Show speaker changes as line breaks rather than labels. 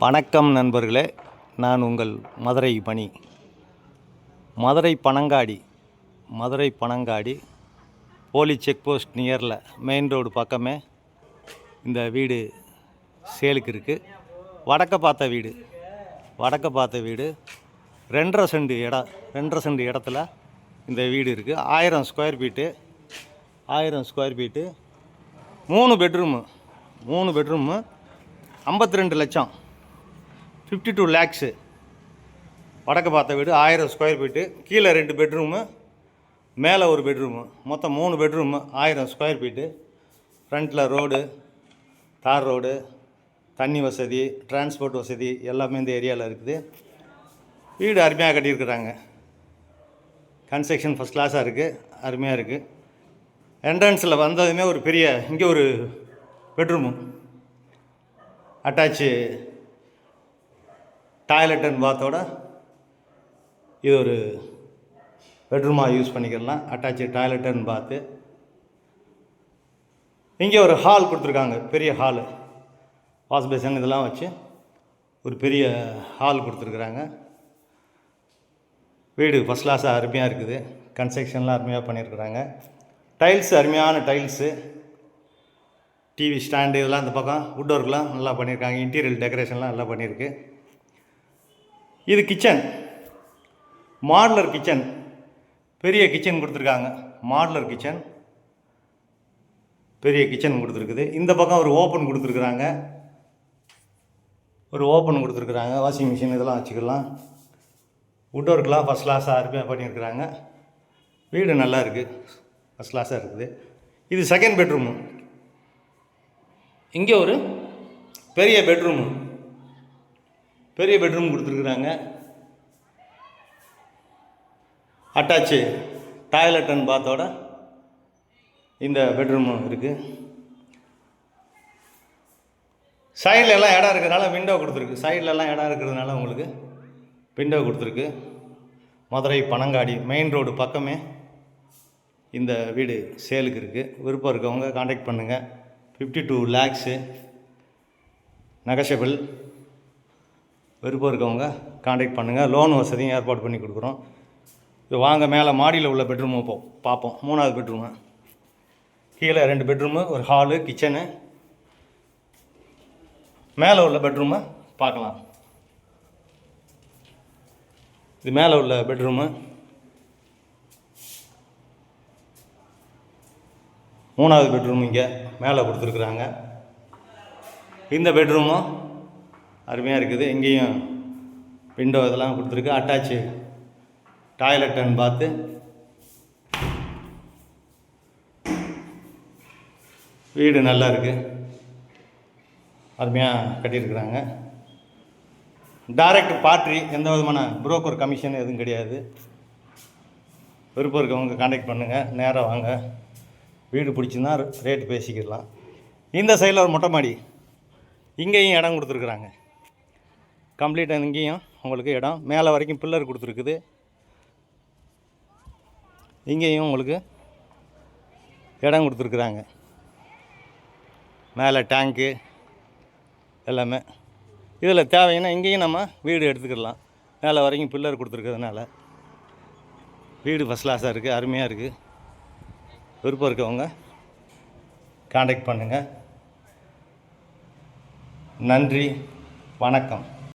வணக்கம் நண்பர்களே, நான் உங்கள் மதுரை பணி. Madurai Panangadi police check post நியரில் மெயின் ரோடு பக்கமே இந்த வீடு சேலுக்கு இருக்குது. வடக்க பார்த்த வீடு 2.5 சென்ட் இடத்துல இந்த வீடு இருக்குது. 1000 ஸ்கொயர் ஃபீட்டு 3 பெட்ரூமு 52 லட்சம் 52 லேக்ஸு. வடக்கு பார்த்த வீடு 1000 ஸ்கொயர் ஃபீட்டு, கீழே 2 பெட்ரூமு, மேலே ஒரு பெட்ரூமு, மொத்தம் 3 பெட்ரூமு 1000 ஸ்கொயர் ஃபீட்டு. ஃப்ரண்ட்டில் ரோடு, தார் ரோடு, தண்ணி வசதி, டிரான்ஸ்போர்ட் வசதி எல்லாமே இந்த ஏரியாவில் இருக்குது. வீடு அருமையாக கட்டியிருக்கிறாங்க. கன்ஸ்ட்ரக்ஷன் ஃபஸ்ட் கிளாஸாக இருக்குது, அருமையாக இருக்குது. என்ட்ரன்ஸில் வந்ததுமே ஒரு பெரிய இங்கே ஒரு பெட்ரூமு, அட்டாச்சு டாய்லெட் அண்ட் பாத்தோட இது ஒரு பெட்ரூமாக யூஸ் பண்ணிக்கலாம். அட்டாச்சு டாய்லெட் அண்ட் பாத்து. இங்கே ஒரு ஹால் கொடுத்துருக்காங்க, பெரிய ஹாலு, வாஷ் பேசன் இதெல்லாம் வச்சு ஒரு பெரிய ஹால் கொடுத்துருக்குறாங்க. வீடு ஃபஸ்ட் கிளாஸாக அருமையாக இருக்குது. கன்ஸ்ட்ரக்ஷன்லாம் அருமையாக பண்ணியிருக்கிறாங்க. டைல்ஸு அருமையான டைல்ஸு, டிவி ஸ்டாண்டு இதெல்லாம் இந்த பக்கம் வுட் ஒர்க்லாம் நல்லா பண்ணியிருக்காங்க. இன்டீரியர் டெக்கரேஷன்லாம் நல்லா பண்ணியிருக்கு. இது கிச்சன், மாடுலர் கிச்சன், பெரிய கிச்சன் கொடுத்துருக்காங்க. மாடுலர் கிச்சன், பெரிய கிச்சன் கொடுத்துருக்குது. இந்த பக்கம் ஒரு ஓப்பன் கொடுத்துருக்குறாங்க. வாஷிங் மிஷின் இதெல்லாம் வச்சுக்கலாம். வுட் ஒர்க்லாம் ஃபஸ்ட் கிளாஸாக அருமையாக பண்ணியிருக்கிறாங்க. வீடு நல்லா இருக்குது, ஃபஸ்ட் கிளாஸாக இருக்குது. இது செகண்ட் பெட்ரூமு. இங்கே ஒரு பெரிய பெட்ரூம் கொடுத்துருக்குறாங்க. அட்டாச்சு டாய்லெட் அண்ட் பாத்தோட இந்த பெட்ரூமும் இருக்குது. சைட்லெலாம் இடம் இருக்கிறதுனால விண்டோ உங்களுக்கு விண்டோ கொடுத்துருக்கு. மதுரை பனங்காடி மெயின் ரோடு பக்கமே இந்த வீடு சேலுக்கு இருக்குது. விருப்பம் இருக்கவங்க காண்டாக்ட் பண்ணுங்கள். 52 லேக்ஸு நெகஷியபிள். விருப்பம் இருக்கவங்க காண்டாக்ட் பண்ணுங்கள். லோன் வசதியும் ஏற்பாடு பண்ணி கொடுக்குறோம். இப்போ வாங்க மேலே மாடியில் உள்ள பெட்ரூமு பார்ப்போம். 3வது பெட்ரூமு, கீழே 2 பெட்ரூமு, ஒரு ஹாலு, கிச்சனு. மேலே உள்ள பெட்ரூமை பார்க்கலாம். இது மேலே உள்ள பெட்ரூமு, 3வது பெட்ரூம் இங்கே மேலே கொடுத்துருக்குறாங்க. இந்த பெட்ரூமும் அருமையாக இருக்குது. இங்கேயும் விண்டோ இதெல்லாம் கொடுத்துருக்கு. அட்டாச்சு டாய்லெட் அண்ட் பாத்து. வீடு நல்லா இருக்குது, அருமையாக கட்டியிருக்கிறாங்க. டைரக்ட் பார்ட்ரி, எந்த விதமான புரோக்கர் கமிஷன் எதுவும் கிடையாது. விருப்பம் இருக்கவங்க காண்டாக்ட் பண்ணுங்கள். நேராக வாங்க. வீடு பிடிச்சிருந்தா ரேட்டு பேசிக்கிடலாம். இந்த சைடில் ஒரு மொட்டை மாடி, இங்கேயும் இடம் கொடுத்துருக்குறாங்க. கம்ப்ளீட்டாக இங்கேயும் உங்களுக்கு இடம், மேலே வரைக்கும் பில்லர் கொடுத்துருக்குது. இங்கேயும் உங்களுக்கு இடம் கொடுத்துருக்குறாங்க. மேலே டேங்க்கு எல்லாமே. இதில் தேவைன்னா இங்கேயும் நம்ம வீடு எடுத்துக்கிடலாம். மேலே வரைக்கும் பில்லர் கொடுத்துருக்கிறதுனால வீடு ஃபஸ்ட் கிளாஸாக இருக்குது, அருமையாக இருக்குது. விருப்பம் இருக்கவங்க காண்டாக்ட் பண்ணுங்கள். நன்றி, வணக்கம்.